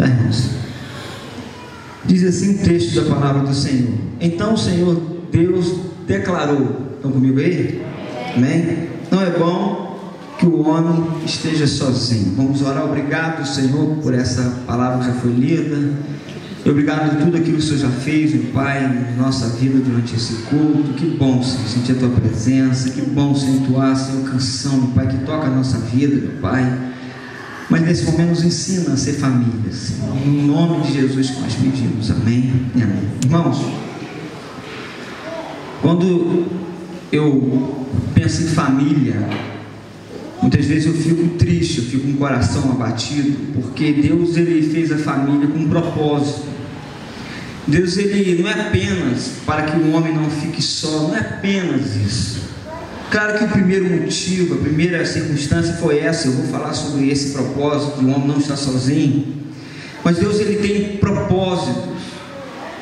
Tá, irmãos? Diz assim o texto da palavra do Senhor: então o Senhor Deus declarou. Estão comigo aí? Amém? Não é bom que o homem esteja sozinho. Vamos orar. Obrigado, Senhor, por essa palavra que já foi lida. E obrigado por tudo aquilo que o Senhor já fez, meu Pai, na nossa vida durante esse culto. Que bom, Senhor, sentir a Tua presença. Que bom, Senhor, entoar, Senhor, canção, meu Pai, que toca a nossa vida, meu Pai. Mas nesse momento nos ensina a ser família, Senhor. No nome de Jesus que nós pedimos. Amém e amém. Irmãos, quando eu penso em família, muitas vezes eu fico triste, eu fico com o coração abatido, porque Deus, Ele fez a família com um propósito. Deus, Ele não é apenas para que o homem não fique só, não é apenas isso. Claro que o primeiro motivo, a primeira circunstância foi essa. Eu vou falar sobre esse propósito, o homem não está sozinho. Mas Deus, Ele tem propósitos.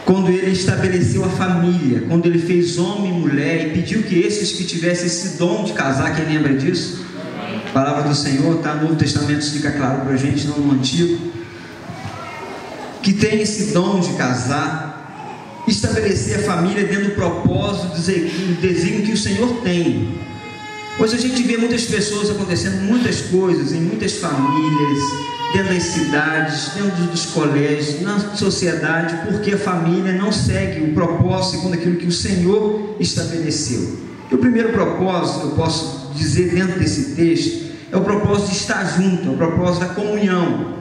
Quando Ele estabeleceu a família, quando Ele fez homem e mulher e pediu que esses que tivessem esse dom de casar, quem lembra disso? A palavra do Senhor está no Novo Testamento, fica claro para a gente, não no Antigo, que tem esse dom de casar, estabelecer a família dentro do propósito, do desígnio que o Senhor tem. Hoje a gente vê muitas pessoas acontecendo muitas coisas em muitas famílias, dentro das cidades, dentro dos colégios, na sociedade, porque a família não segue o propósito segundo aquilo que o Senhor estabeleceu. E o primeiro propósito, eu posso dizer dentro desse texto, é o propósito de estar junto, é o propósito da comunhão.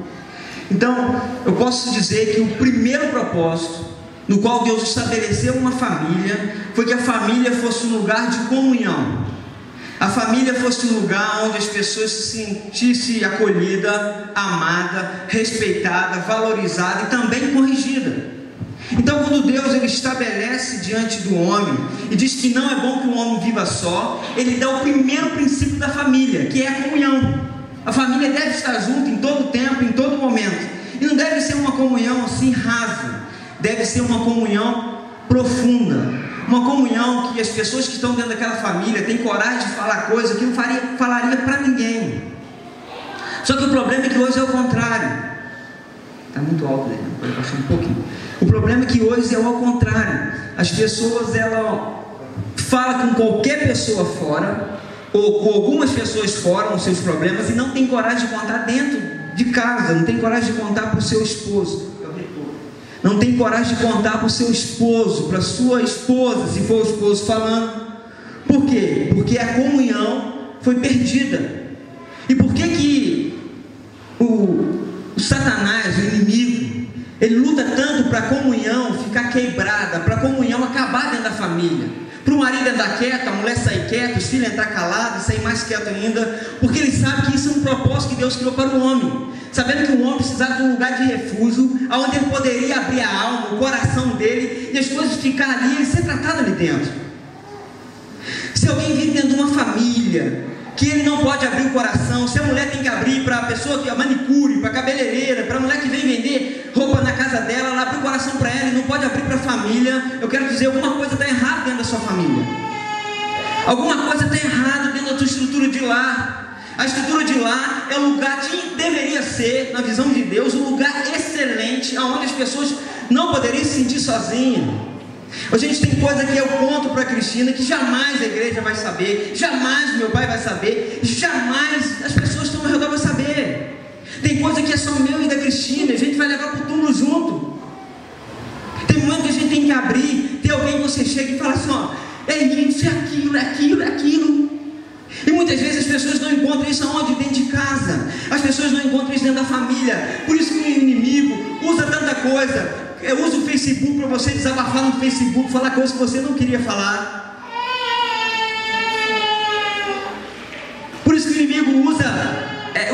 Então, eu posso dizer que o primeiro propósito, no qual Deus estabeleceu uma família, foi que a família fosse um lugar de comunhão. A família fosse um lugar onde as pessoas se sentissem acolhida, amada, respeitada, valorizada e também corrigida. Então, quando Deus, Ele estabelece diante do homem e diz que não é bom que o homem viva só, Ele dá o primeiro princípio da família, que é a comunhão. A família deve estar junto em todo tempo, em todo momento, e não deve ser uma comunhão assim rasa, deve ser uma comunhão profunda, uma comunhão que as pessoas que estão dentro daquela família têm coragem de falar coisa que não falaria para ninguém. Só que o problema é que hoje é o contrário. Está muito alto, né? Pode baixar um pouquinho. O problema é que hoje é ao contrário. As pessoas, ela fala com qualquer pessoa fora, ou com algumas pessoas fora, os seus problemas, e não tem coragem de contar dentro de casa, não tem coragem de contar para o seu esposo, não tem coragem de contar para o seu esposo, para a sua esposa, se for o esposo falando. Por quê? Porque a comunhão foi perdida. E por que o Satanás, o inimigo, ele luta tanto para a comunhão ficar quebrada, para a comunhão acabar dentro da família, para o marido andar quieto, a mulher sair quieta, os filhos entrar calados, sair mais quieto ainda, porque ele sabe que isso é um propósito que Deus criou para o homem, sabendo que o homem precisava de um lugar de refúgio, onde ele poderia abrir a alma, o coração dele, e as coisas ficar ali e ser tratado ali dentro. Se alguém vive dentro de uma família que ele não pode abrir o coração, se a mulher tem que abrir para a pessoa que é manicure, para a cabeleireira, para a mulher que vem vender roupa na casa dela, ela abre o coração para ela e não pode abrir para a família, eu quero dizer, alguma coisa está errada dentro da sua família, alguma coisa está errada dentro da tua estrutura de lar. A estrutura de lar é o lugar que deveria ser, na visão de Deus, um lugar excelente, onde as pessoas não poderiam se sentir sozinhas. A gente tem coisa que eu conto para a Cristina que jamais a igreja vai saber, jamais meu pai vai saber, jamais as pessoas que estão ao redor vão saber. Tem coisa que é só meu e da Cristina, a gente vai levar para o túmulo junto. Tem momento que a gente tem que abrir, tem alguém que você chega e fala assim, ó, é isso, é aquilo, é aquilo, é aquilo. E muitas vezes as pessoas não encontram isso aonde? Dentro de casa. As pessoas não encontram isso dentro da família. Por isso que o inimigo usa tanta coisa. Usa o Facebook para você desabafar no Facebook, falar coisas que você não queria falar. Por isso que o inimigo usa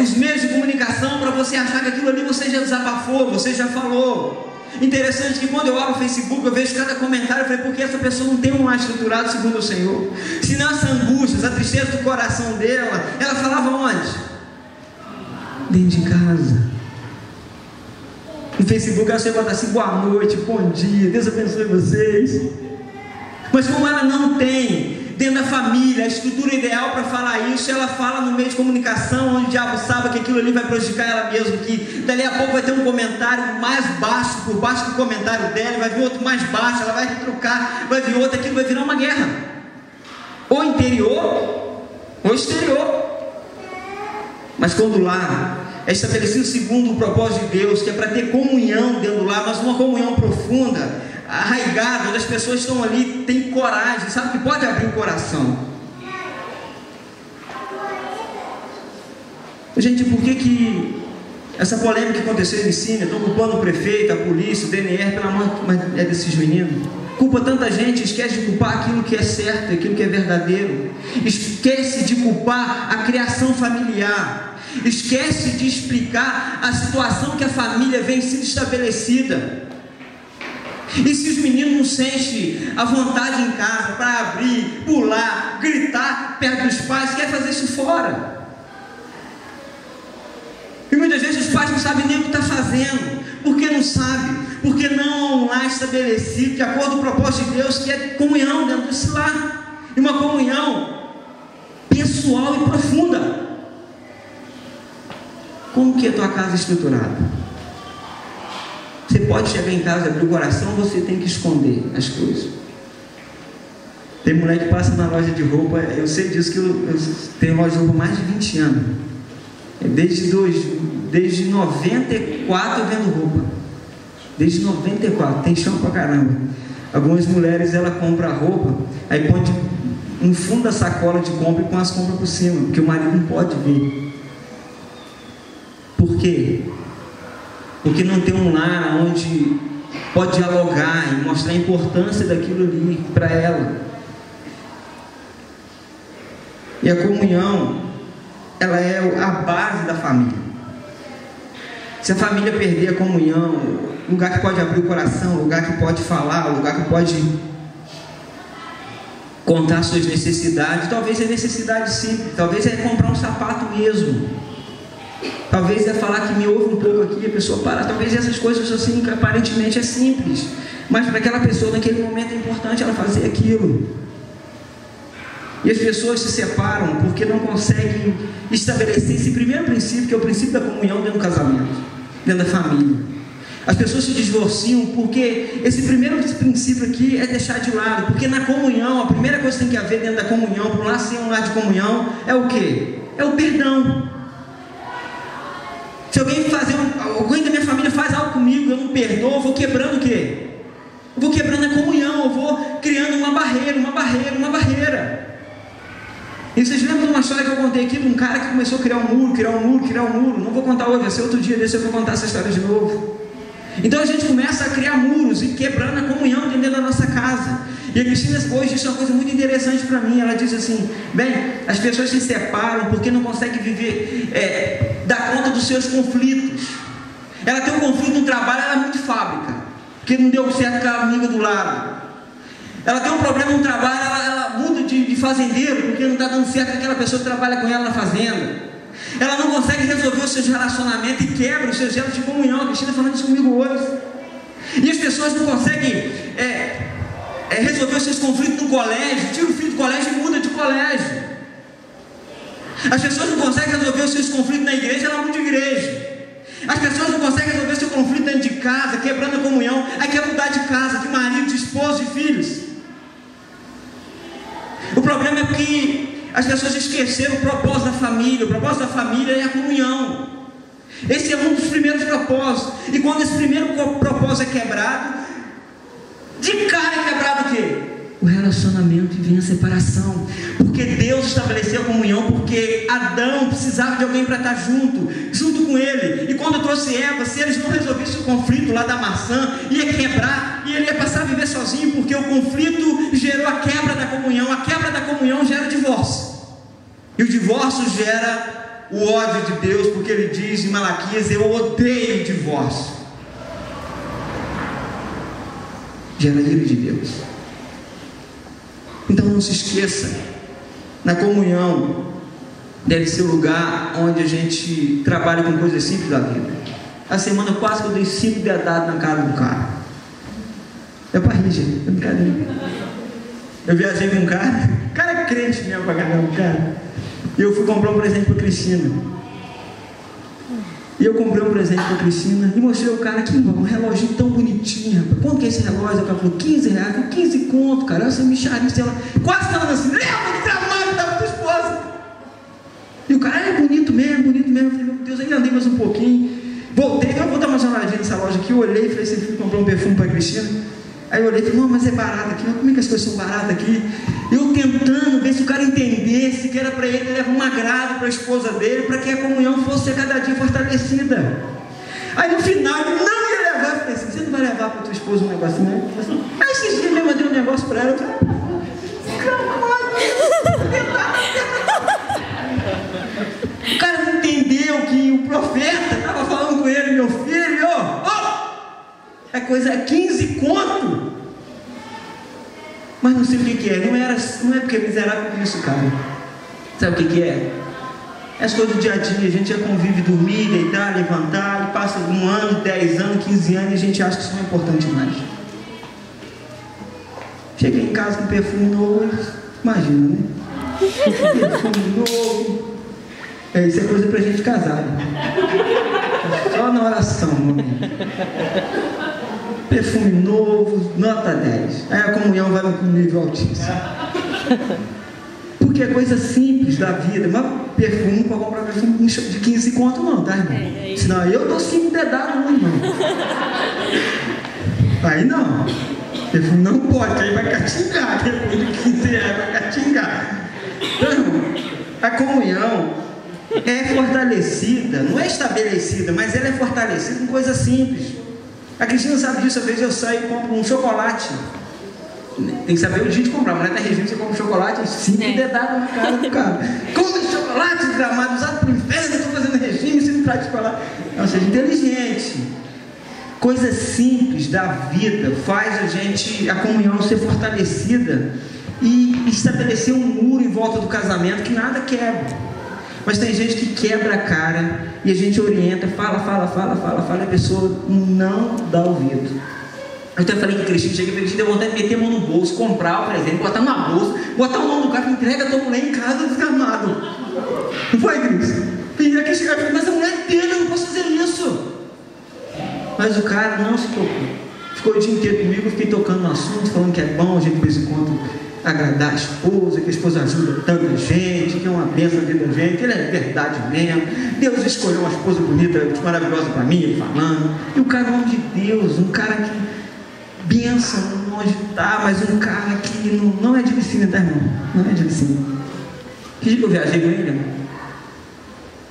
os meios de comunicação para você achar que aquilo ali você já desabafou, você já falou. Interessante que quando eu abro o Facebook eu vejo cada comentário, eu falei, porque essa pessoa não tem um ar estruturado segundo o Senhor. Se não essa angústia, essa tristeza do coração dela, ela falava onde? Dentro de casa. No Facebook ela chega e bota assim, boa noite, bom dia, Deus abençoe vocês. Mas como ela não tem dentro da família. A estrutura ideal para falar isso, ela fala no meio de comunicação, onde o diabo sabe que aquilo ali vai prejudicar ela mesma, que dali a pouco vai ter um comentário mais baixo, por baixo do comentário dela, vai vir outro mais baixo, ela vai retrucar, vai vir outro, aquilo vai virar uma guerra, ou interior, ou exterior. Mas quando o lar é estabelecido segundo o propósito de Deus, que é para ter comunhão dentro do lar, mas uma comunhão profunda, arraigada, onde as pessoas estão ali, têm coragem, sabe que pode abrir o coração. Gente, por que essa polêmica que aconteceu em Síria, estão culpando o prefeito, a polícia, o DNR pela morte desses meninos? Culpa tanta gente, esquece de culpar aquilo que é certo, aquilo que é verdadeiro, esquece de culpar a criação familiar, esquece de explicar a situação que a família vem sendo estabelecida. E se os meninos não sentem a vontade em casa para abrir, pular, gritar perto dos pais, quer fazer isso fora. E muitas vezes os pais não sabem nem o que está fazendo. Por que não sabe? Porque não há um lar estabelecido de acordo com o propósito de Deus, que é comunhão dentro desse lar, e uma comunhão pessoal e profunda. Como que é a tua casa estruturada? Você pode chegar em casa e abrir o coração, você tem que esconder as coisas. Tem mulher que passa na loja de roupa, eu sei disso, que eu tenho loja de roupa há mais de 20 anos. Desde 94 eu vendo roupa. Desde 94, tem chão pra caramba. Algumas mulheres, ela compra a roupa, aí põe no fundo da sacola de compra e põe as compras por cima, porque o marido não pode ver. Por quê? Porque não tem um lar onde pode dialogar e mostrar a importância daquilo ali para ela. E a comunhão, ela é a base da família. Se a família perder a comunhão, lugar que pode abrir o coração, lugar que pode falar, lugar que pode contar suas necessidades, talvez é necessidade simples, talvez é comprar um sapato mesmo, talvez é falar que me ouve um pouco aqui, a pessoa para, talvez essas coisas assim, que aparentemente é simples, mas para aquela pessoa naquele momento é importante ela fazer aquilo. E as pessoas se separam porque não conseguem estabelecer esse primeiro princípio, que é o princípio da comunhão dentro do casamento, dentro da família. As pessoas se divorciam porque esse primeiro princípio aqui é deixar de lado, porque na comunhão, a primeira coisa que tem que haver dentro da comunhão, para um lar ser um lar de comunhão, é o quê? É o perdão. Se alguém da minha família faz algo comigo, eu não perdoo, eu vou quebrando o quê? Eu vou quebrando a comunhão, eu vou criando uma barreira. E vocês lembram de uma história que eu contei aqui de um cara que começou a criar um muro? Não vou contar hoje, vai ser outro dia desse eu vou contar essa história de novo. Então a gente começa a criar muros e quebrando a comunhão dentro da nossa casa. E a Cristina hoje disse uma coisa muito interessante para mim. Ela disse assim: bem, as pessoas se separam porque não conseguem viver, dar conta dos seus conflitos. Ela tem um conflito no trabalho, ela é muito fábrica, porque não deu certo com a amiga do lado. Ela tem um problema no trabalho, ela muda de fazendeiro, porque não está dando certo com aquela pessoa que trabalha com ela na fazenda. Ela não consegue resolver os seus relacionamentos e quebra os seus elos de comunhão. A Cristina falando isso comigo hoje. E as pessoas não conseguem resolver os seus conflitos no colégio. Tira o filho do colégio e muda de colégio. As pessoas não conseguem resolver os seus conflitos na igreja, ela muda de igreja. As pessoas não conseguem resolver seu conflito dentro de casa, quebrando a comunhão, aí quer mudar de casa, de marido, de esposo, de filhos. O problema é que as pessoas esqueceram o propósito da família. O propósito da família é a comunhão. Esse é um dos primeiros propósitos. E quando esse primeiro propósito é quebrado, de cara é quebrado o quê? O relacionamento, e vem a separação. Porque Deus estabeleceu a comunhão, porque Adão precisava de alguém para estar junto com ele. E quando eu trouxe Eva, se eles não resolvessem o conflito lá da maçã, ia quebrar, e ele ia passar a viver sozinho, porque o conflito gerou a quebra da comunhão. A quebra da comunhão gera divórcio, e o divórcio gera o ódio de Deus, porque ele diz em Malaquias: eu odeio o divórcio. Gera ira de Deus. Então não se esqueça, na comunhão deve ser o lugar onde a gente trabalha com coisas simples da vida. A semana quase que eu dei 5 dedados na cara do cara. É para rir, gente, é brincadeira. Eu viajei com um cara era crente mesmo pra caramba, cara. E eu fui comprar um presente pra Cristina. E eu comprei um presente pra Cristina e mostrei ao cara aqui, um reloginho tão bonitinho, rapaz. Quanto que é esse relógio? O cara falou, 15 reais. Eu, 15 conto, cara. Essa micharia, sei lá. Quase falando assim, leva de trabalho da tua esposa. E o cara, é bonito mesmo, bonito mesmo. Eu falei, meu Deus, ainda andei mais um pouquinho. Voltei, vou dar uma olhadinha nessa loja aqui. Eu olhei e falei, você foi comprar um perfume pra Cristina? Aí eu olhei e falei, não, mas é barato aqui. Como é que as coisas são baratas aqui? Eu tentando ver se o cara entendesse que era para ele levar um agrado para a esposa dele, para que a comunhão fosse cada dia fortalecida. Aí no final ele não ia levar. Eu falei assim, você não vai levar para tua esposa um negócio, não? Eu falei assim, aí esses dias mesmo eu dei um negócio para ela. Eu falei, o cara não entendeu que o profeta estava falando com ele, meu filho, é coisa 15 conto. Mas não sei o que é, não é porque é miserável por isso, cara. Sabe o que é? É as coisas do dia a dia, a gente já convive, dormir, deitar, levantar, e passa 1 ano, 10 anos, 15 anos, e a gente acha que isso não é importante mais. Cheguei em casa com perfume novo, imagina, né? Perfume novo. Isso é coisa pra gente casar, né? Só na oração, meu amigo. Perfume novo, nota 10. Aí a comunhão vai no nível altíssimo. Porque é coisa simples da vida. Mas perfume, para comprar perfume de 15 conto não, tá, irmão? Senão eu dou 5 dedados no irmão. Aí não. Perfume não pode, aí vai catingar. Depois de 15 reais vai catingar. Então, irmão, a comunhão é fortalecida, não é estabelecida, mas ela é fortalecida com coisas simples. A Cristina sabe disso, às vezes eu saio e compro um chocolate. Tem que saber o dia de comprar, mas na regime você compra um chocolate, 5 dedados na cara do cara. Compre chocolate desgramado, usado pro inferno, eu estou fazendo regime, você não traz chocolate. Não, seja inteligente. Coisas simples da vida faz a comunhão ser fortalecida e estabelecer um muro em volta do casamento que nada quebra. Mas tem gente que quebra a cara e a gente orienta, fala, e a pessoa não dá ouvido. Eu até falei que o Cristina chega e falei, deu vontade de meter a mão no bolso, comprar o presente, botar numa bolsa, botar o nome do cara que entrega a tua mulher em casa desgramado. Não foi, Cris? E aqui chegar e falei, mas a mulher dele, eu não posso fazer isso. Mas o cara não se tocou. Ficou o dia inteiro comigo, eu fiquei tocando no assunto, falando que é bom a gente de vez em quando agradar a esposa, que a esposa ajuda tanta gente, que é uma bênção na vida da gente, ele é verdade mesmo. Deus escolheu uma esposa bonita, maravilhosa para mim, ele falando. E o cara é um homem de Deus, um cara que bênção onde está, mas um cara que não é de piscina, tá, irmão? Não é de piscina. Que dia que eu viajei com ele, irmão?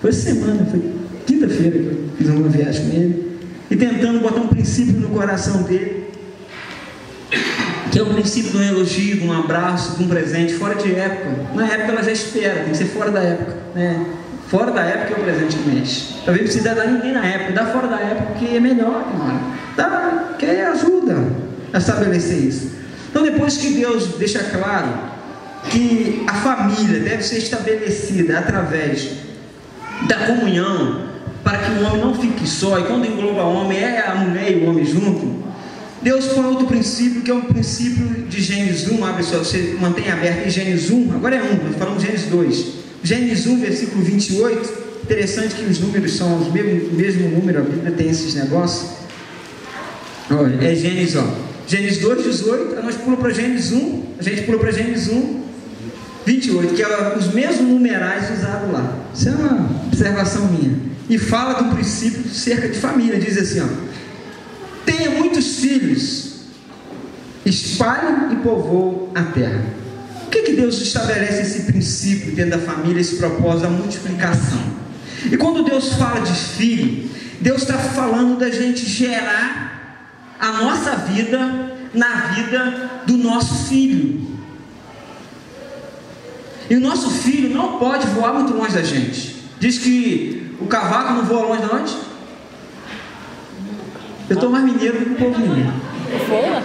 Foi semana, foi quinta-feira que eu fiz uma viagem com ele. E tentando botar um princípio no coração dele, que é o princípio de um elogio, de um abraço, de um presente, fora de época. Na época ela já espera, tem que ser fora da época, né? Fora da época é o presente que mexe. Talvez não precisa dar ninguém na época, dá fora da época porque é melhor, irmão. Dá, que aí ajuda a estabelecer isso. Então depois que Deus deixa claro que a família deve ser estabelecida através da comunhão, para que o homem não fique só, e quando engloba o homem é a mulher e o homem junto, Deus põe outro princípio, que é um princípio de Gênesis 1, abre só, você mantém aberto em Gênesis 1, agora é 1, nós falamos de Gênesis 2, Gênesis 1, versículo 28, interessante que os números são os mesmo número, a Bíblia tem esses negócios, é Gênesis, Gênesis 2, 18, nós pulamos para Gênesis 1, a gente pulou para Gênesis 1, 28, que é os mesmos numerais usados lá, isso é uma observação minha, e fala do princípio cerca de família, diz assim, tenha muitos filhos, espalhem e povoem a terra. Por que Deus estabelece esse princípio dentro da família, esse propósito da multiplicação? E quando Deus fala de filho, Deus está falando da gente gerar a nossa vida na vida do nosso filho. E o nosso filho não pode voar muito longe da gente. Diz que o cavaco não voa longe de onde? Eu estou mais mineiro do que o povo mineiro.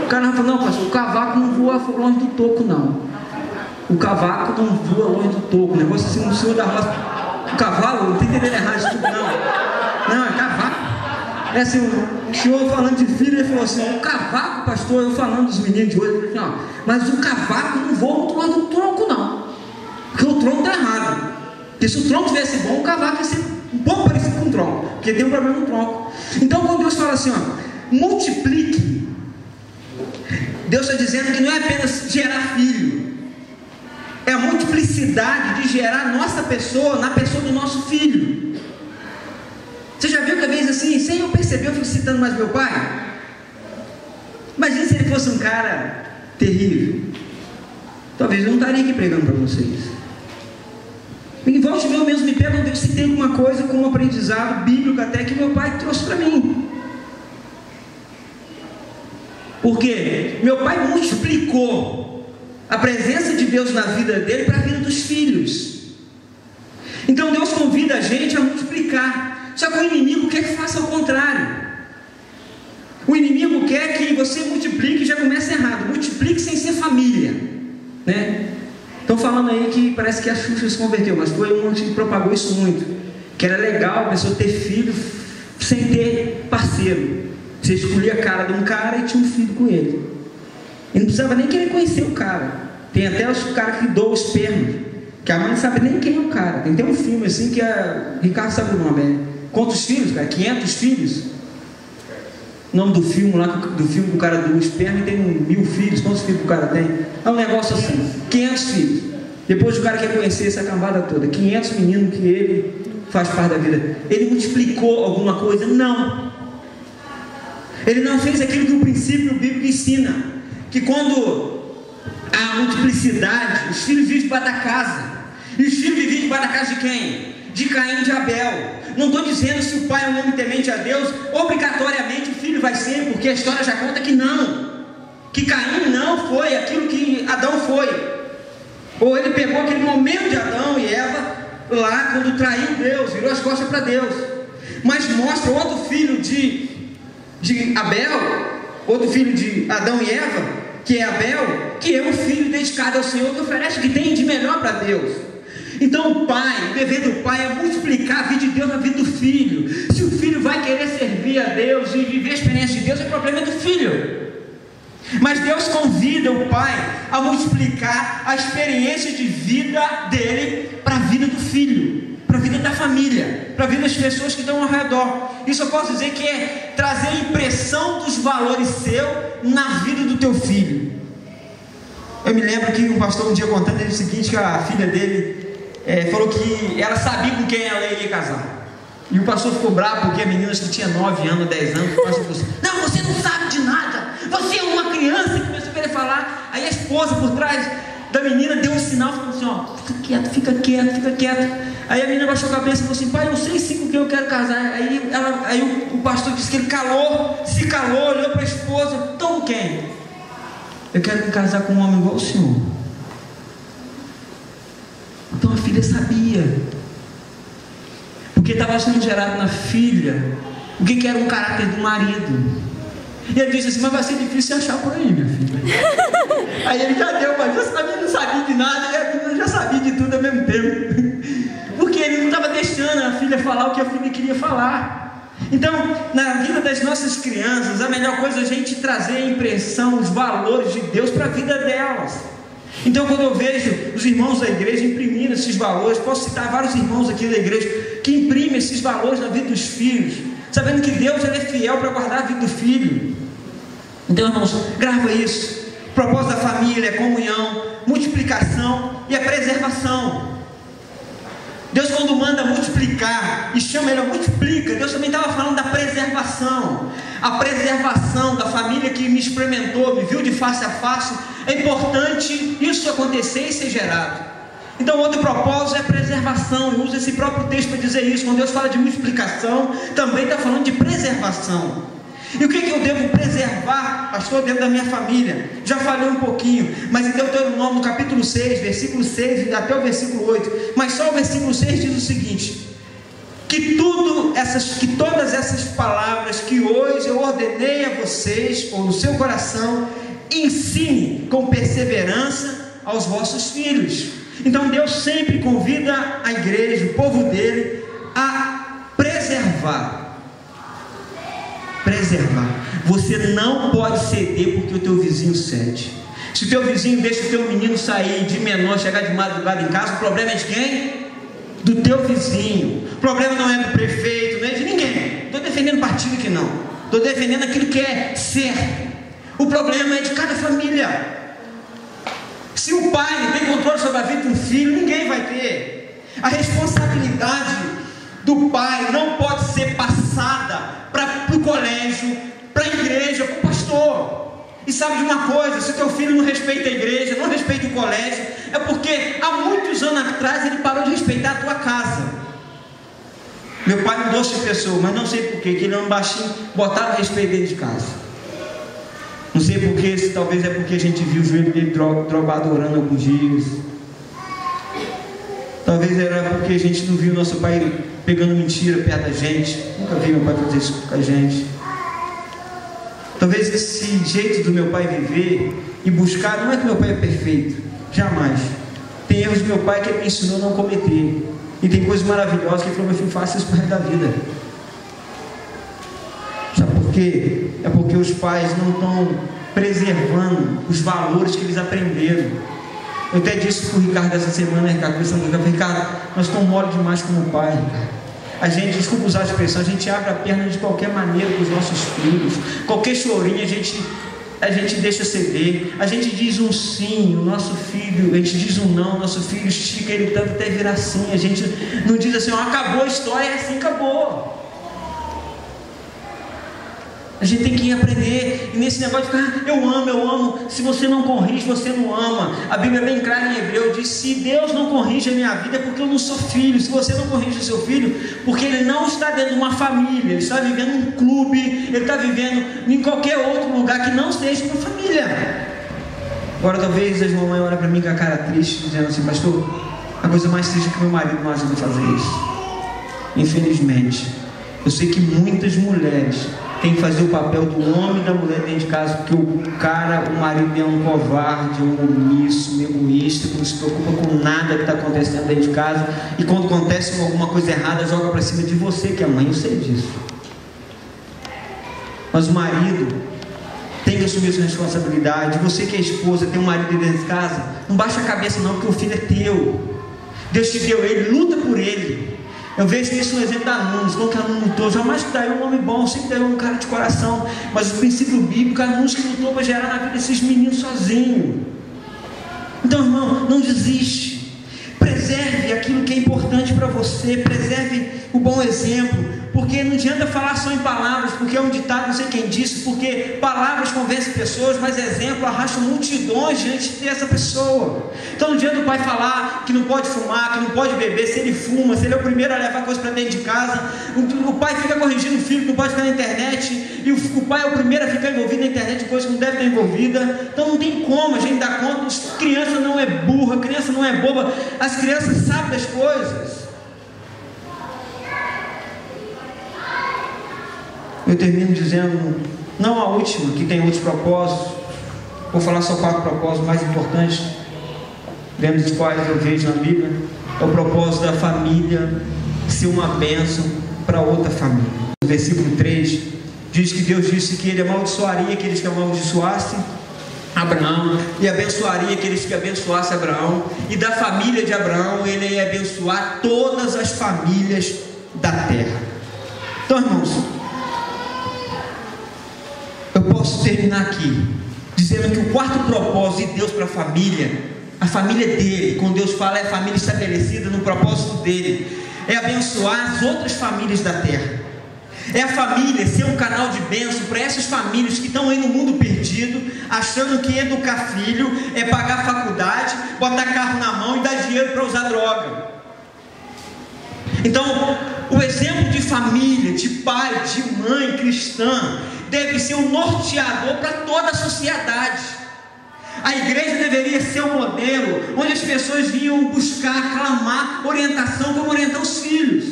O cara falou, não, pastor, o cavaco não voa longe do toco, não. O cavaco não voa longe do toco. O negócio assim, no senhor da roça. O cavalo, não tem entendendo errado isso tudo, não. Não, é cavaco. É assim, o senhor falando de filho, ele falou assim, o cavaco, pastor, eu falando dos meninos de hoje, ele falou assim, mas o cavaco não voa muito longe do tronco, não. o tronco está errado. Porque se o tronco tivesse bom, o cavaco ia ser um pouco parecido com o tronco, porque tem um problema no tronco. Então quando Deus fala assim, multiplique, Deus está dizendo que não é apenas gerar filho, é a multiplicidade de gerar a nossa pessoa na pessoa do nosso filho. Você já viu que às vezes assim, sem eu perceber, eu fico citando mais meu pai? Imagina se ele fosse um cara terrível. Talvez eu não estaria aqui pregando para vocês. Em volta de mim, eu mesmo me pergunto se tem alguma coisa como aprendizado bíblico até que meu pai trouxe para mim. Porque meu pai multiplicou a presença de Deus na vida dele para a vida dos filhos. Então Deus convida a gente a multiplicar. Só que o inimigo quer que faça o contrário. O inimigo quer que você multiplique e já comece errado. Multiplique sem ser família, né? Estão falando aí que parece que a Xuxa se converteu, mas foi um que propagou isso muito, que era legal a pessoa ter filho sem ter parceiro. Você escolhia a cara de um cara e tinha um filho com ele, e não precisava nem querer conhecer o cara. Tem até os caras que doam esperma, que a mãe não sabe nem quem é o cara. Tem um filme assim que Ricardo sabe o nome, quantos filhos, cara? 500 filhos. O nome do filme lá, do filme que o cara doa esperma e tem 1000 filhos. Quantos filhos o cara tem? É um negócio assim, 500 filhos. Depois o cara quer conhecer essa cambada toda, 500 meninos que ele faz parte da vida. Ele multiplicou alguma coisa? Não. Ele não fez aquilo que o princípio bíblico ensina, que quando há multiplicidade, os filhos vivem debaixo da casa. E os filhos vivem debaixo da casa de quem? De Caim e de Abel. Não estou dizendo se o pai é um homem temente a Deus, obrigatoriamente o filho vai ser, porque a história já conta que não, que Caim não foi aquilo que Adão foi, ou ele pegou aquele momento de Adão e Eva lá quando traiu Deus, virou as costas para Deus. Mas mostra outro filho de Abel, outro filho de Adão e Eva, que é Abel, que é um filho dedicado ao Senhor, que oferece o que tem de melhor para Deus. Então o dever do pai é multiplicar a vida de Deus na vida do filho. Se o filho vai querer servir a Deus e viver a experiência de Deus, é problema do filho. Mas Deus convida o pai a multiplicar a experiência de vida dele para a vida do filho, para a vida da família, para a vida das pessoas que estão ao redor. Isso eu posso dizer que é trazer a impressão dos valores seu na vida do teu filho. Eu me lembro que um pastor um dia contando ele o seguinte, que a filha dele falou que ela sabia com quem ela ia casar. E o pastor ficou bravo porque a menina que tinha 9 anos, 10 anos, o pastor falou assim: não, você não sabe de nada, você é uma criança. E começou a querer falar. Aí a esposa por trás da menina deu um sinal, falou assim: fica quieto, fica quieto, fica quieto. Aí a menina baixou a cabeça e falou assim: pai, eu sei sim com quem eu quero casar. Aí o pastor disse que ele se calou, olhou para a esposa: então com quem? Eu quero me casar com um homem igual o senhor. Então a filha sabia, porque estava sendo gerado na filha o que era um caráter do marido. E ele disse assim: mas vai ser difícil achar por aí, minha filha. Aí ele já deu, mas a menina não sabia de nada e a menina já sabia de tudo ao mesmo tempo, porque ele não estava deixando a filha falar o que a filha queria falar. Então, na vida das nossas crianças, a melhor coisa é a gente trazer a impressão, os valores de Deus para a vida delas. Então, quando eu vejo os irmãos da igreja imprimindo esses valores, posso citar vários irmãos aqui da igreja que imprimem esses valores na vida dos filhos, sabendo que Deus ele é fiel para guardar a vida do filho. Então, irmãos, grava isso. O propósito da família é comunhão, multiplicação e a preservação. Deus, quando manda multiplicar e chama ele a multiplica, Deus também estava falando da preservação. A preservação da família que me experimentou, me viu de face a face. É importante isso acontecer e ser gerado. Então outro propósito é a preservação. Eu uso esse próprio texto para dizer isso. Quando Deus fala de multiplicação, também está falando de preservação. E o que eu devo preservar, pastor, dentro da minha família? Já falei um pouquinho, mas em Deuteronômio, no capítulo 6, versículo 6 até o versículo 8, mas só o versículo 6 diz o seguinte: que todas essas palavras que hoje eu ordenei a vocês, ou no seu coração, ensine com perseverança aos vossos filhos. Então Deus sempre convida a igreja, o povo dele, a preservar. Você não pode ceder porque o teu vizinho cede. Se teu vizinho deixa o teu menino sair de menor, chegar de madrugada em casa, o problema é de quem? Do teu vizinho. O problema não é do prefeito, não é de ninguém. Estou defendendo partido aqui não. Estou defendendo aquilo que é certo. O problema é de cada família. Se o pai não tem controle sobre a vida do filho, ninguém vai ter. A responsabilidade do pai não pode ser passada para o colégio, para a igreja, para o pastor. E sabe de uma coisa, se teu filho não respeita a igreja, não respeita o colégio, é porque há muitos anos atrás ele parou de respeitar a tua casa. Meu pai mudou de pessoa, mas não sei porquê, que ele é um baixinho, botava respeito dentro de casa. Não sei porquê, se talvez é porque a gente viu o joelho dele drogado orando alguns dias. Talvez era porque a gente não viu nosso pai pegando mentira perto da gente. Nunca vi meu pai fazer isso com a gente. Talvez esse jeito do meu pai viver e buscar, não é que meu pai é perfeito, jamais. Tem erros do meu pai que ele me ensinou a não cometer. E tem coisas maravilhosas que ele falou: meu filho, faça isso para o resto da vida. Sabe por quê? É porque os pais não estão preservando os valores que eles aprenderam. Eu até disse para o Ricardo essa semana, Ricardo, nós estamos mole demais como pai, Ricardo. A gente, desculpa usar a expressão, a gente abre a perna de qualquer maneira para os nossos filhos. Qualquer chorinho a gente deixa ceder. A gente diz um sim, o nosso filho, a gente diz um não, o nosso filho estica ele tanto até virar sim. A gente não diz assim: ó, acabou a história, é assim, acabou. A gente tem que aprender. E nesse negócio de ficar, eu amo. Se você não corrige, você não ama. A Bíblia é bem clara em Hebreu, diz: se Deus não corrige a minha vida, é porque eu não sou filho. Se você não corrige o seu filho, porque ele não está dentro de uma família, ele está vivendo em um clube, ele está vivendo em qualquer outro lugar que não seja uma família. Agora talvez as mamães olhem para mim com a cara triste, dizendo assim: pastor, a coisa mais triste é que meu marido não ajuda a fazer isso. Infelizmente, eu sei que muitas mulheres tem que fazer o papel do homem e da mulher dentro de casa, porque o marido é um covarde, um omisso, um egoísta, que não se preocupa com nada que está acontecendo dentro de casa, e quando acontece alguma coisa errada, joga para cima de você, que é mãe, eu sei disso. Mas o marido tem que assumir a sua responsabilidade. Você que é esposa, tem um marido dentro de casa, não baixa a cabeça não, porque o filho é teu. Deus te deu ele, luta por ele. Eu vejo isso no exemplo da Nunes, como que a Nunes lutou. Jamais daí um homem bom, sempre daí um cara de coração. Mas o princípio bíblico, a Nunes que lutou para gerar na vida desses meninos sozinho. Então, irmão, não desiste. Preserve aquilo que é importante para você. Preserve o bom exemplo. Porque não adianta falar só em palavras, porque é um ditado, não sei quem disse, porque palavras convencem pessoas, mas exemplo arrasta multidões diante dessa pessoa. Então não adianta o pai falar que não pode fumar, que não pode beber, se ele fuma, se ele é o primeiro a levar coisa para dentro de casa. O pai fica corrigindo o filho que não pode ficar na internet, e o pai é o primeiro a ficar envolvido na internet em coisas que não deve estar envolvida. Então não tem como a gente dar conta. Criança não é burra, criança não é boba, as crianças sabem das coisas. Eu termino dizendo, não a última, que tem outros propósitos. Vou falar só 4 propósitos mais importantes, dentro dos quais eu vejo na Bíblia. É o propósito da família ser uma bênção para outra família. No versículo 3 diz que Deus disse que Ele amaldiçoaria aqueles que amaldiçoassem Abraão, e abençoaria aqueles que abençoassem Abraão, e da família de Abraão Ele ia abençoar todas as famílias da terra. Então, irmãos, eu posso terminar aqui dizendo que o 4º propósito de Deus para a família dele, quando Deus fala, é a família estabelecida no propósito dele, é abençoar as outras famílias da terra. É a família ser um canal de bênção para essas famílias que estão aí no mundo perdido, achando que educar filho é pagar faculdade, botar carro na mão e dar dinheiro para usar droga. Então, o exemplo de família, de pai, de mãe cristã, deve ser um norteador para toda a sociedade. A igreja deveria ser um modelo onde as pessoas vinham buscar, clamar orientação, como orientar os filhos.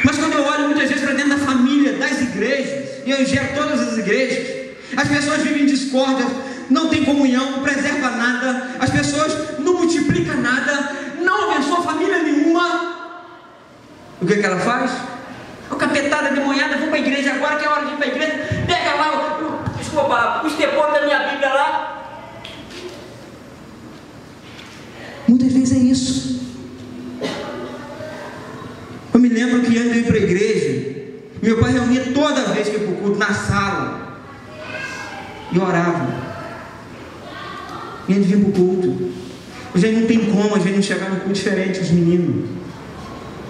Mas quando eu olho muitas vezes para dentro da família, das igrejas, e eu ingero todas as igrejas, as pessoas vivem em discórdia, não tem comunhão, não preserva nada, as pessoas não multiplicam nada, não abençoa família nenhuma. O que ela faz? O capetada demonhada, vou para a igreja agora, que é hora de ir para a igreja, pega lá, desculpa, o estepor da minha Bíblia lá, vezes é isso. Eu me lembro que antes de eu ir para a igreja, meu pai reunia toda vez que eu ia para o culto na sala e orava. E antes de vir para o culto, hoje não tem como a gente não chegar no culto diferente, os meninos.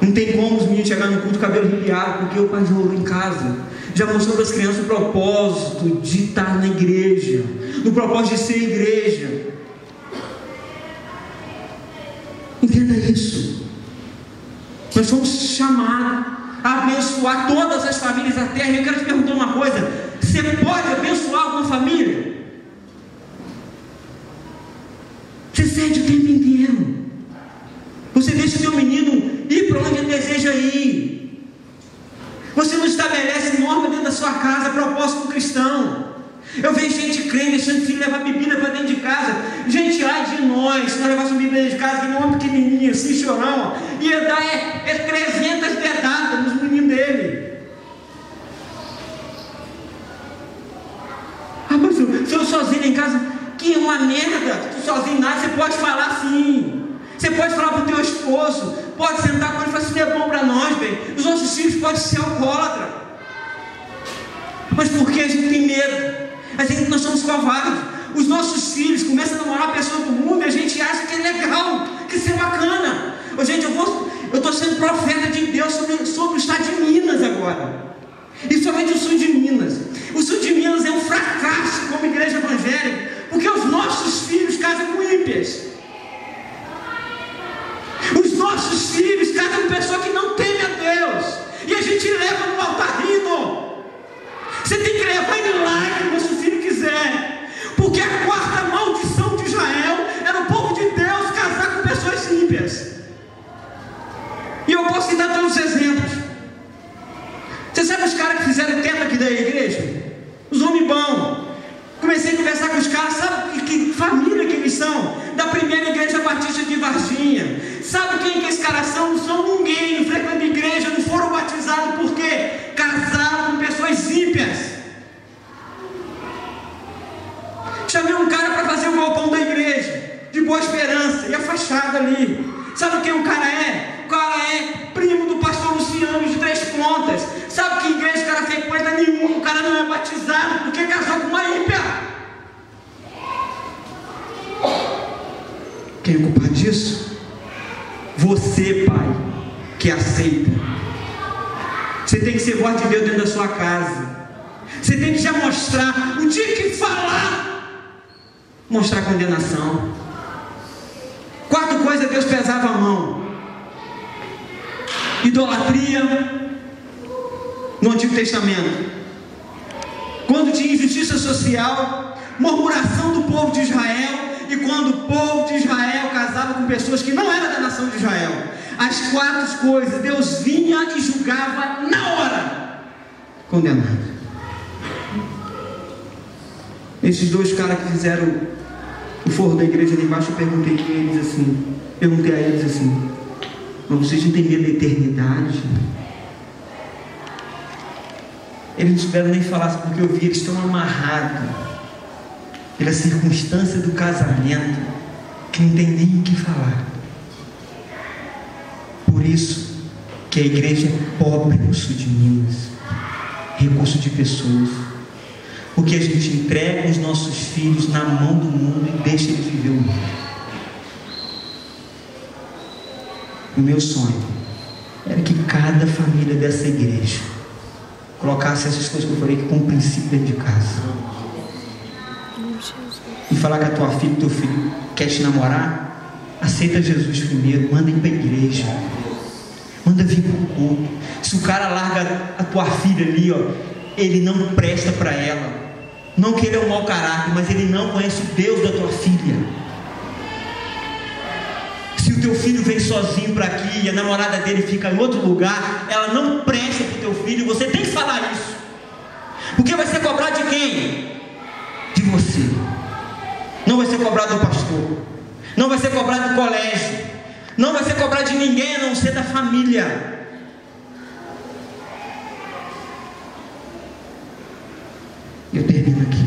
Não tem como os meninos chegar no culto cabelo arrepiado, porque o pai já orou em casa, já mostrou para as crianças o propósito de estar na igreja, o propósito de ser igreja. Entenda isso. Nós somos chamados a abençoar todas as famílias da terra. E eu quero te perguntar uma coisa: você pode abençoar alguma família? Você cede o tempo inteiro. Você deixa o seu menino ir para onde ele deseja ir. Você não estabelece norma dentro da sua casa, propósito cristão. Eu vejo gente crente deixando o filho levar bebida para dentro de casa. Gente, ai de nós, se nós levássemos bebida dentro de casa, que nem uma pequenininha, assim, chorão, ia dar 300 dedadas nos meninos dele. Ah, mas se eu sozinho em casa, que é uma merda. Tu sozinho nada, você pode falar assim. Você pode falar para o teu esposo, pode sentar com ele e falar assim: não é bom para nós, bem. Os nossos filhos podem ser alcoólatras. Mas por que a gente tem medo? A gente, nós somos covardes. Os nossos filhos começam a namorar pessoas do mundo e a gente acha que é legal, que isso é bacana. Ô, gente, eu estou sendo profeta de Deus sobre o estado de Minas agora. E somente o sul de Minas. O sul de Minas é um fracasso como igreja evangélica, porque os nossos filhos casam com ímpias. Os nossos filhos casam com pessoa que não teme a Deus, e a gente leva no altar rindo. Você tem que levar ele lágrimas se o filho quiser, porque a quarta maldição de Israel era o povo de Deus casar com pessoas ímpias. E eu posso citar todos os exemplos. Você sabe os caras que fizeram teto aqui da igreja? Os homens bons. Comecei a conversar com os caras, sabe que família que eles são? Da primeira igreja batista de Varginha. Sabe quem que esses caras são? Não são ninguém, não frequentam igreja, não foram batizados, por quê? Casaram com pessoas ímpias. Chamei um cara para fazer o galpão da igreja, de Boa Esperança, e a fachada ali. Sabe quem o cara é? O cara é primo do pastor Luciano de Três Pontas. Sabe que igreja o cara frequenta? Nenhum. O cara não é batizado porque casou com uma ímpia. Quem é culpado disso? Você, pai, que aceita. Você tem que ser voz de Deus dentro da sua casa. Você tem que já mostrar. O dia que falar, mostrar condenação. 4 coisas Deus pesava a mão: idolatria no Antigo Testamento, quando tinha injustiça social, murmuração do povo de Israel, e quando o povo de Israel casava com pessoas que não eram da nação de Israel. As 4 coisas Deus vinha e julgava na hora, condenado. Esses 2 caras que fizeram o forro da igreja ali embaixo, eu perguntei a eles assim: mas vocês não têm medo da eternidade? Eles não souberam nem falar, porque eu vi, eles estão amarrados pela circunstância do casamento, que não tem nem o que falar. Por isso que a igreja é pobre no sul de Minas, recurso de pessoas, porque a gente entrega os nossos filhos na mão do mundo e deixa eles viver o mundo. O meu sonho era que cada família dessa igreja colocasse essas coisas que eu falei, que como princípio dentro de casa, e falar que a tua filha, teu filho quer te namorar, aceita Jesus primeiro, manda ir para a igreja, manda vir para o culto. Se o cara larga a tua filha ali, ó, ele não presta para ela. Não que ele é um mau caráter, mas ele não conhece o Deus da tua filha. Se o teu filho vem sozinho para aqui e a namorada dele fica em outro lugar, ela não presta para o teu filho. Você tem que falar isso, porque vai ser cobrado de quem? De você. Não vai ser cobrado do pastor, não vai ser cobrado do colégio, não vai ser cobrado de ninguém a não ser da família. Eu termino aqui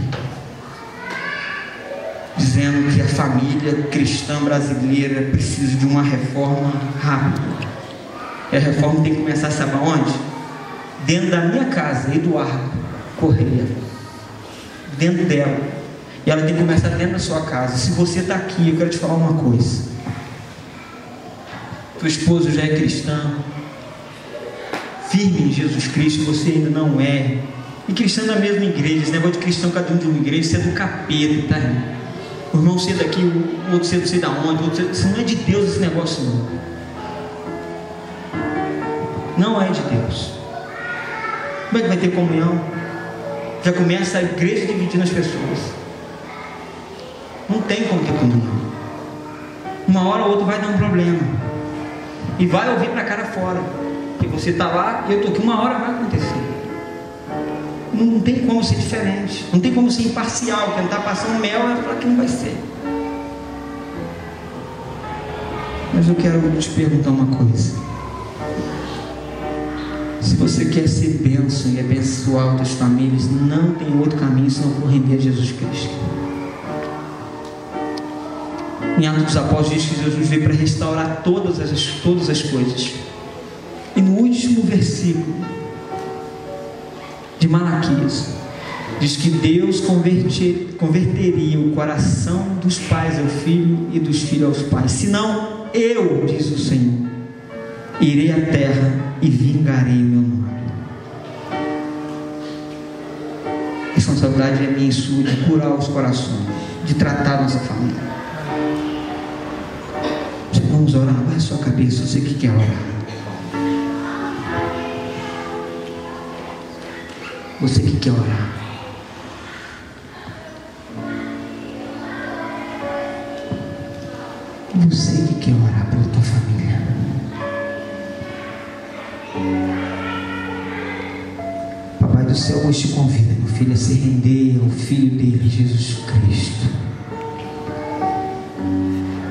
dizendo dizendo que a família cristã brasileira precisa de uma reforma rápida. E a reforma tem que começar, sabe aonde? Dentro da minha casa, Eduardo Correia, dentro dela. E ela tem que começar dentro da sua casa. Se você está aqui, eu quero te falar uma coisa. Tua esposa já é cristã, firme em Jesus Cristo, você ainda não é. E cristão na mesma igreja. Esse negócio de cristão cada um de uma igreja, isso é do capeta, tá? O irmão ser daqui, o outro ser não sei da onde, o outro ser... Isso não é de Deus, esse negócio não. Não é de Deus. Como é que vai ter comunhão? Já começa a igreja dividindo as pessoas. Não tem como ter comunhão. Uma hora ou outra vai dar um problema. E vai ouvir para cara fora. Que você está lá e eu estou aqui, uma hora vai acontecer. Não tem como ser diferente. Não tem como ser imparcial. Tentar passar um mel é falar que não vai ser. Mas eu quero te perguntar uma coisa. Se você quer ser bênção e abençoar outras famílias, não tem outro caminho senão for render a Jesus Cristo. Em Atos dos Apóstolos diz que Jesus veio para restaurar todas as coisas. E no último versículo de Malaquias diz que Deus converteria o coração dos pais ao filho e dos filhos aos pais. Senão eu, diz o Senhor, irei à terra e vingarei o meu nome. A responsabilidade é minha e sua de curar os corações, de tratar a nossa família. Vamos orar, vai a sua cabeça, você que quer orar. Você que quer orar. Você que quer orar pela tua família. Papai do céu hoje te convida, meu filho, a se render ao Filho dele, Jesus Cristo.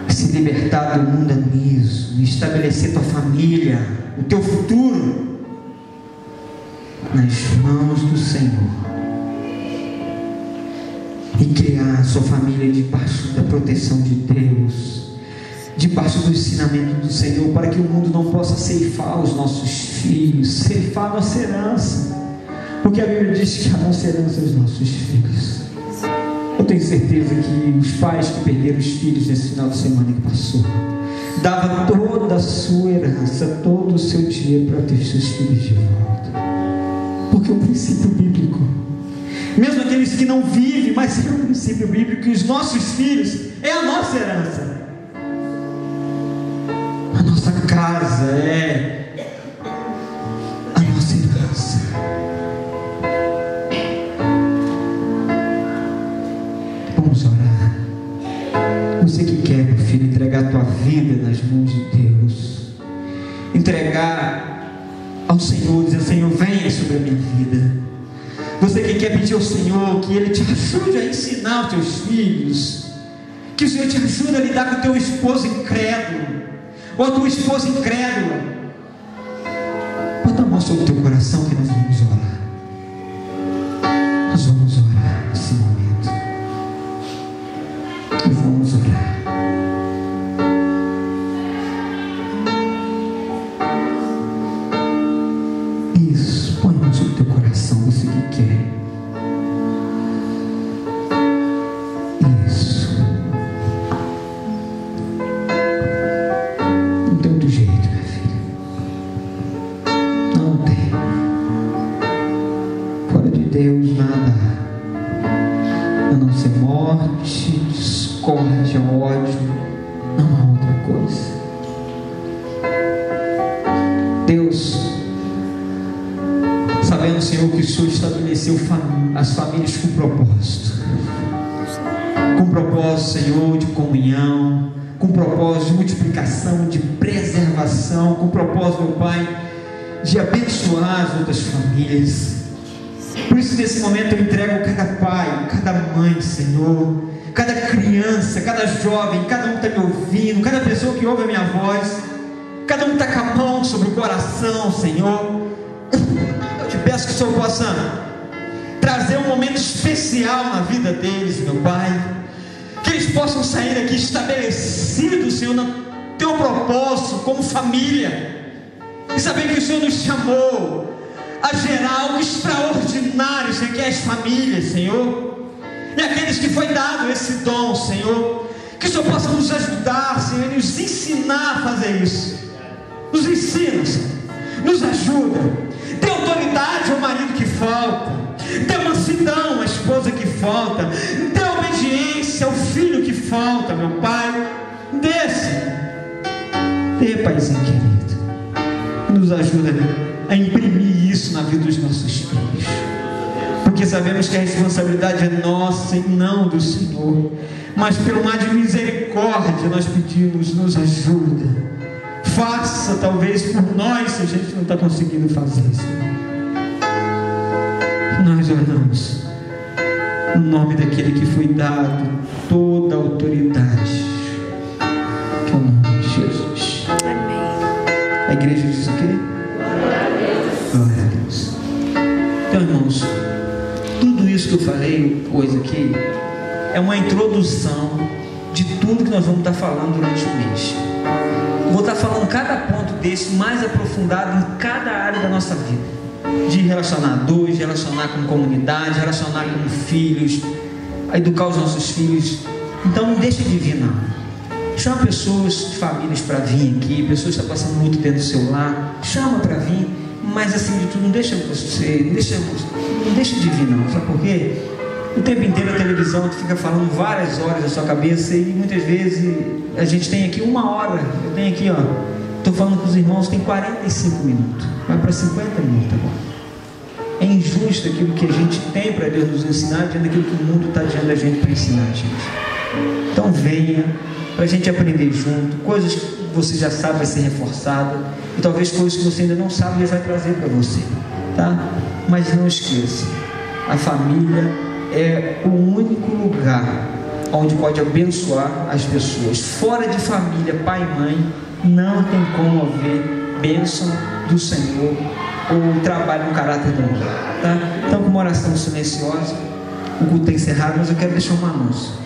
Se libertar do mundanismo, estabelecer tua família, o teu futuro nas mãos do Senhor e criar a sua família debaixo da proteção de Deus, debaixo do ensinamento do Senhor, para que o mundo não possa ceifar os nossos filhos, ceifar a nossa herança, porque a Bíblia diz que a nossa herança é os nossos filhos. Eu tenho certeza que os pais que perderam os filhos nesse final de semana que passou, dava toda a sua herança, todo o seu dinheiro para ter seus filhos de volta. Porque é um princípio bíblico. Mesmo aqueles que não vivem, mas é um princípio bíblico que os nossos filhos é a nossa herança. A nossa casa é a nossa herança. Vamos orar. Você que quer, meu filho, entregar a tua vida nas mãos de Deus, entregar ao Senhor, dizer: Senhor, venha sobre a minha vida. Você que quer pedir ao Senhor que Ele te ajude a ensinar os teus filhos, que o Senhor te ajude a lidar com o teu esposo incrédulo, ou a tua esposa incrédula, bota a mão sobre o teu coração que nós vamos orar. Nós vamos orar nesse momento. E vamos orar. Isso, põe a mão sobre o teu coração, você que quer. Isso. Não tem outro jeito, minha filha. Não tem. Fora de Deus nada há. A não ser morte, discórdia, ódio. Não há outra coisa. Deus, sabendo, Senhor, que o Senhor estabeleceu as famílias com propósito. Com propósito, Senhor, de comunhão, com propósito de multiplicação, de preservação, com propósito, meu Pai, de abençoar as outras famílias. Por isso, nesse momento, eu entrego cada pai, cada mãe, Senhor, cada criança, cada jovem, cada um que está me ouvindo, cada pessoa que ouve a minha voz, cada um está com a mão sobre o coração, Senhor. Eu te peço que o Senhor possa trazer um momento especial na vida deles, meu Pai, que eles possam sair daqui estabelecidos, Senhor, no teu propósito como família, e saber que o Senhor nos chamou a gerar algo extraordinário, Senhor, que é as famílias, Senhor, e aqueles que foi dado esse dom, Senhor, que o Senhor possa nos ajudar, Senhor, e nos ensinar a fazer isso. Nos ensina, Senhor, nos ajuda, dê autoridade ao marido que falta, dê mansidão à esposa que falta, dê obediência ao filho que falta, meu Pai, dê, Paizinho querido, nos ajuda a imprimir isso na vida dos nossos filhos, porque sabemos que a responsabilidade é nossa e não do Senhor, mas pelo mar de misericórdia nós pedimos, nos ajuda, faça talvez por nós se a gente não está conseguindo fazer, Senhor. Nós oramos no nome daquele que foi dado toda a autoridade, que é o nome de Jesus. Amém. A igreja diz o quê? Glória a Deus. Então, irmãos, tudo isso que eu falei hoje aqui é uma introdução de tudo que nós vamos estar falando durante o mês. Vou estar falando cada ponto desse mais aprofundado em cada área da nossa vida, de relacionadores, relacionar com comunidade, relacionar com filhos, a educar os nossos filhos. Então não deixe de vir, não. Chama pessoas de famílias para vir aqui, pessoas que estão passando luto dentro do seu lar, chama para vir, mas assim de tudo, não deixa de vir, não. Sabe por quê? O tempo inteiro a televisão fica falando várias horas da sua cabeça, e muitas vezes a gente tem aqui 1 hora, eu tenho aqui, estou falando com os irmãos, tem 45 minutos, vai para 50 minutos agora. É injusto aquilo que a gente tem para Deus nos ensinar diante daquilo que o mundo está diante da gente para ensinar a gente. Então venha, para a gente aprender junto, coisas que você já sabe vai ser reforçada, e talvez coisas que você ainda não sabe Deus vai trazer para você, tá? Mas não esqueça, a família é o único lugar onde pode abençoar as pessoas. Fora de família, pai e mãe, não tem como haver bênção do Senhor ou trabalho no caráter do homem, tá? Então, com uma oração silenciosa, o culto está encerrado, mas eu quero deixar um anúncio.